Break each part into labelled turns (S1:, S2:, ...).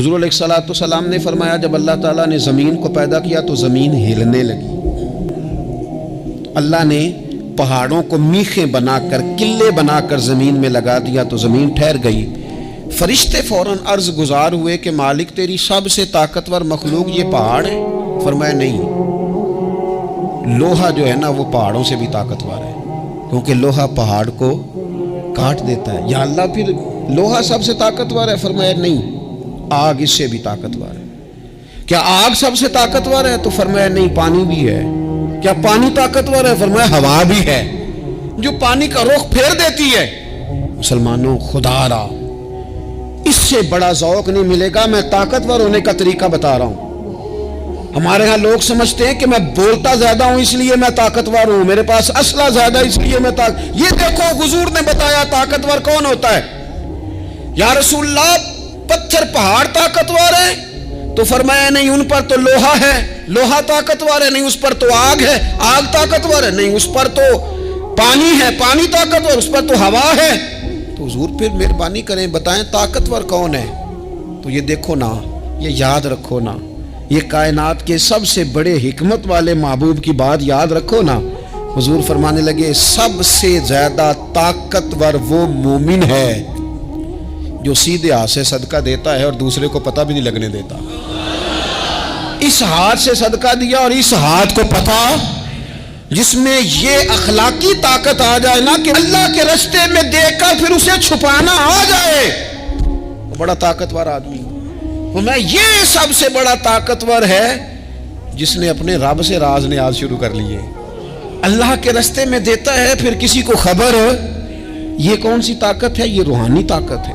S1: حضور علیہ السلام نے فرمایا جب اللہ تعالیٰ نے زمین کو پیدا کیا تو زمین ہلنے لگی، اللہ نے پہاڑوں کو میخیں بنا کر قلعے بنا کر زمین میں لگا دیا تو زمین ٹھہر گئی۔ فرشتے فوراً عرض گزار ہوئے کہ مالک تیری سب سے طاقتور مخلوق یہ پہاڑ ہے؟ فرمایا نہیں، لوہا جو ہے نا وہ پہاڑوں سے بھی طاقتور ہے، کیونکہ لوہا پہاڑ کو کاٹ دیتا ہے۔ یا اللہ پھر لوہا سب سے طاقتور ہے؟ فرمایا نہیں، آگ اس سے بھی طاقتور ہے۔ کیا آگ سب سے طاقتور ہے؟ تو فرمایا نہیں، پانی بھی ہے۔ کیا پانی طاقتور ہے؟ فرمایا ہوا بھی ہے، جو پانی کا رخ پھیر دیتی ہے۔ مسلمانوں خدا را اس سے بڑا ذوق نہیں ملے گا۔ میں طاقتور ہونے کا طریقہ بتا رہا ہوں۔ ہمارے ہاں لوگ سمجھتے ہیں کہ میں بولتا زیادہ ہوں اس لیے میں طاقتور ہوں، میرے پاس اسلحہ زیادہ اس لیے میں یہ دیکھو حضور نے بتایا طاقتور کون ہوتا ہے۔ یا رسول اللہ پتھر پہاڑ طاقتور ہے؟ تو فرمایا نہیں، ان پر تو لوہا ہے، لوہا طاقتور ہے، نہیں اس پر تو آگ ہے، آگ طاقتور ہے، نہیں اس پر تو پانی ہے، پانی طاقتور، اس پر تو ہوا ہے۔ تو حضور پھر مہربانی کریں بتائیں طاقتور کون ہے؟ تو یہ دیکھو نا، یہ یاد رکھو نا، یہ کائنات کے سب سے بڑے حکمت والے محبوب کی بات یاد رکھو نا۔ حضور فرمانے لگے سب سے زیادہ طاقتور وہ مومن ہے جو سیدھے ہاتھ سے صدقہ دیتا ہے اور دوسرے کو پتہ بھی نہیں لگنے دیتا۔ اس ہاتھ سے صدقہ دیا اور اس ہاتھ کو پتہ، جس میں یہ اخلاقی طاقت آ جائے نا کہ اللہ کے راستے میں دے کر پھر اسے چھپانا آ جائے، بڑا طاقتور آدمی۔ میں یہ سب سے بڑا طاقتور ہے جس نے اپنے رب سے راز نیاز شروع کر لیے، اللہ کے راستے میں دیتا ہے پھر کسی کو خبر۔ یہ کون سی طاقت ہے؟ یہ روحانی طاقت ہے،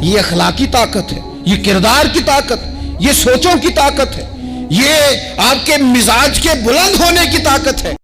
S1: یہ اخلاقی طاقت ہے، یہ کردار کی طاقت، یہ سوچوں کی طاقت ہے، یہ آپ کے مزاج کے بلند ہونے کی طاقت ہے۔